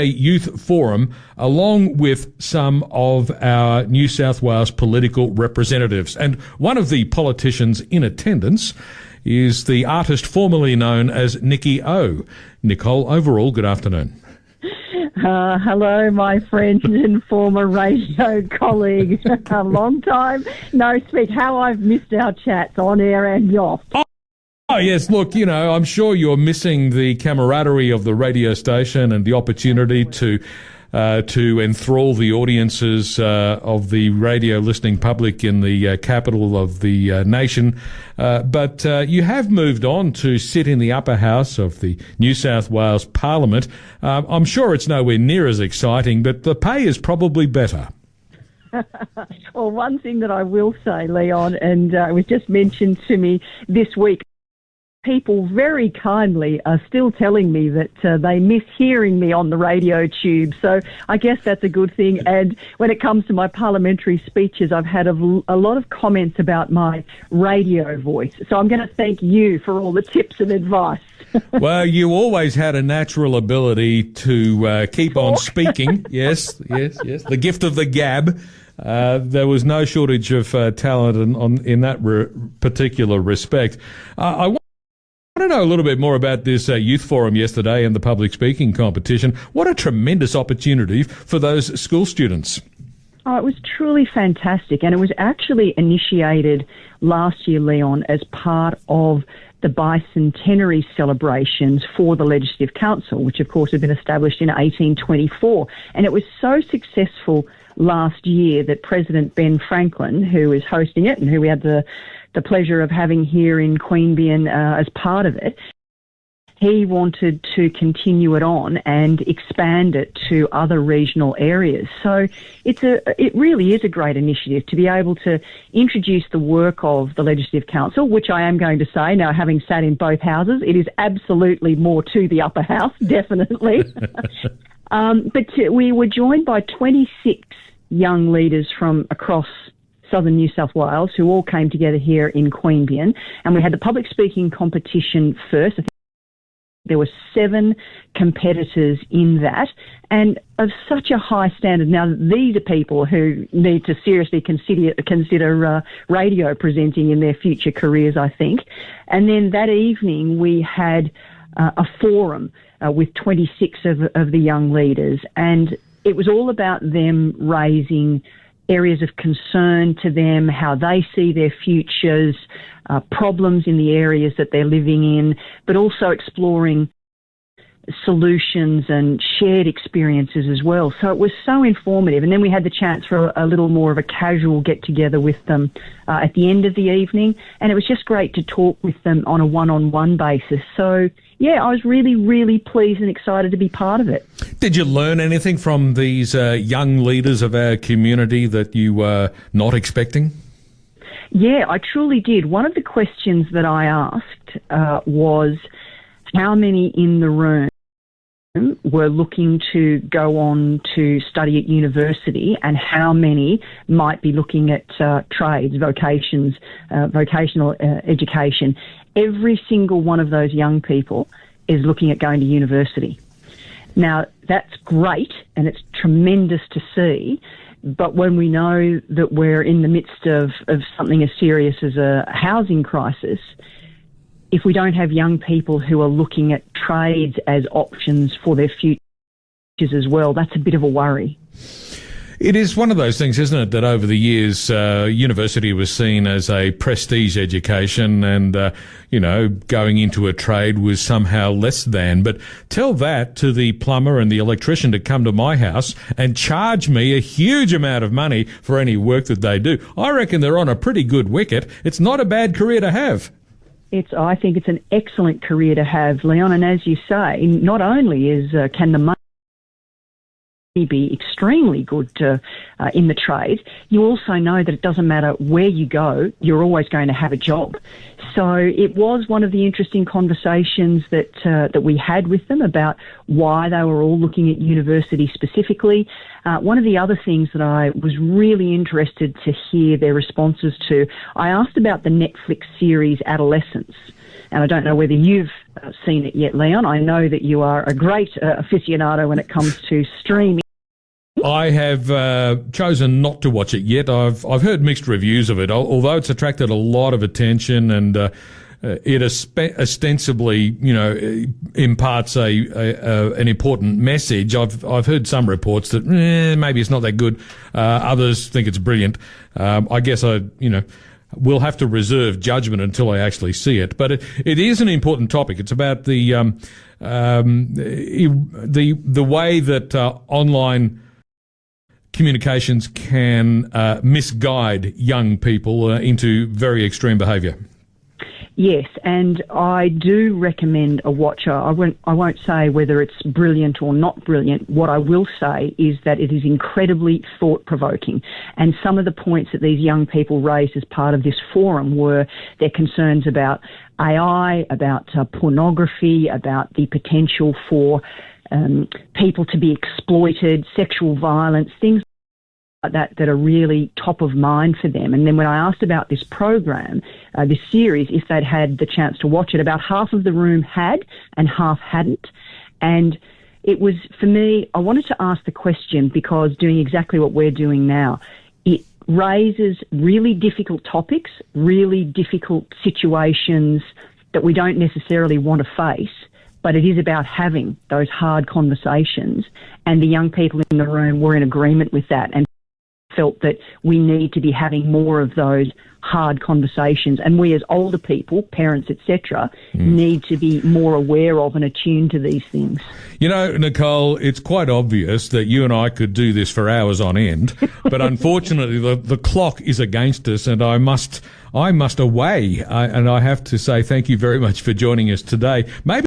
Youth Forum, along with some of our New South Wales political representatives. And one of the politicians in attendance is the artist formerly known as Nikki O. Nicole Overall, good afternoon. Hello, my friend and former radio colleague. A long time no speak. How I've missed our chats on air and off. Oh, yes. Look, I'm sure you're missing the camaraderie of the radio station and the opportunity to enthrall the audiences of the radio listening public in the capital of the nation. But you have moved on to sit in the upper house of the New South Wales Parliament. I'm sure it's nowhere near as exciting, but the pay is probably better. Well, one thing that I will say, Leon, and it was just mentioned to me this week, people very kindly are still telling me that they miss hearing me on the radio tube. So I guess that's a good thing. And when it comes to my parliamentary speeches, I've had a lot of comments about my radio voice. So I'm going to thank you for all the tips and advice. Well, you always had a natural ability to keep on speaking. Yes. The gift of the gab. There was no shortage of talent in that particular respect. I want to know a little bit more about this youth forum yesterday and the public speaking competition. What a tremendous opportunity for those school students. Oh, it was truly fantastic, and it was actually initiated last year, Leon, as part of the bicentenary celebrations for the Legislative Council, which of course had been established in 1824. And it was so successful last year that President Ben Franklin, who is hosting it and who we had the pleasure of having here in Queanbeyan as part of it, he wanted to continue it on and expand it to other regional areas. So it really is a great initiative to be able to introduce the work of the Legislative Council, which I am going to say, now having sat in both houses, it is absolutely more to the upper house, definitely. But we were joined by 26 young leaders from across southern New South Wales who all came together here in Queanbeyan, and we had the public speaking competition first. I think there were 7 competitors in that, and of such a high standard. Now, these are people who need to seriously consider radio presenting in their future careers, I think. And then that evening we had a forum with 26 of the young leaders, and it was all about them raising areas of concern to them, how they see their futures, problems in the areas that they're living in, but also exploring solutions and shared experiences as well. So it was so informative. And then we had the chance for a little more of a casual get-together with them at the end of the evening. And it was just great to talk with them on a one-on-one basis. So, yeah, I was really, really pleased and excited to be part of it. Did you learn anything from these young leaders of our community that you were not expecting? Yeah, I truly did. One of the questions that I asked was how many in the room were looking to go on to study at university, and how many might be looking at trades, vocations, vocational education. Every single one of those young people is looking at going to university. Now, that's great, and it's tremendous to see, but when we know that we're in the midst of something as serious as a housing crisis, if we don't have young people who are looking at trades as options for their futures as well, that's a bit of a worry. It is one of those things, isn't it, that over the years, university was seen as a prestige education and, going into a trade was somehow less than. But tell that to the plumber and the electrician to come to my house and charge me a huge amount of money for any work that they do. I reckon they're on a pretty good wicket. It's not a bad career to have. I think it's an excellent career to have, Leon. And as you say, not only can the money be extremely good in the trade, you also know that it doesn't matter where you go, you're always going to have a job. So it was one of the interesting conversations that we had with them about why they were all looking at university specifically. One of the other things that I was really interested to hear their responses to, I asked about the Netflix series Adolescence. And I don't know whether you've seen it yet, Leon. I know that you are a great aficionado when it comes to streaming. I have chosen not to watch it yet. I've heard mixed reviews of it, although it's attracted a lot of attention and it ostensibly, imparts an important message. I've heard some reports that maybe it's not that good. Others think it's brilliant. I guess we'll have to reserve judgment until I actually see it. But it is an important topic. It's about the way that online communications can misguide young people into very extreme behaviour. Yes, and I do recommend a watcher. I won't say whether it's brilliant or not brilliant. What I will say is that it is incredibly thought-provoking. And some of the points that these young people raised as part of this forum were their concerns about AI, about pornography, about the potential for people to be exploited, sexual violence, things like that are really top of mind for them. And then when I asked about this program, this series, if they'd had the chance to watch it, about half of the room had and half hadn't. And it was, for me, I wanted to ask the question because doing exactly what we're doing now, it raises really difficult topics, really difficult situations that we don't necessarily want to face. But it is about having those hard conversations, and the young people in the room were in agreement with that and felt that we need to be having more of those hard conversations, and we as older people, parents, etc., need to be more aware of and attuned to these things. Nicole, it's quite obvious that you and I could do this for hours on end, but unfortunately the clock is against us, and I must away. And I have to say thank you very much for joining us today. Maybe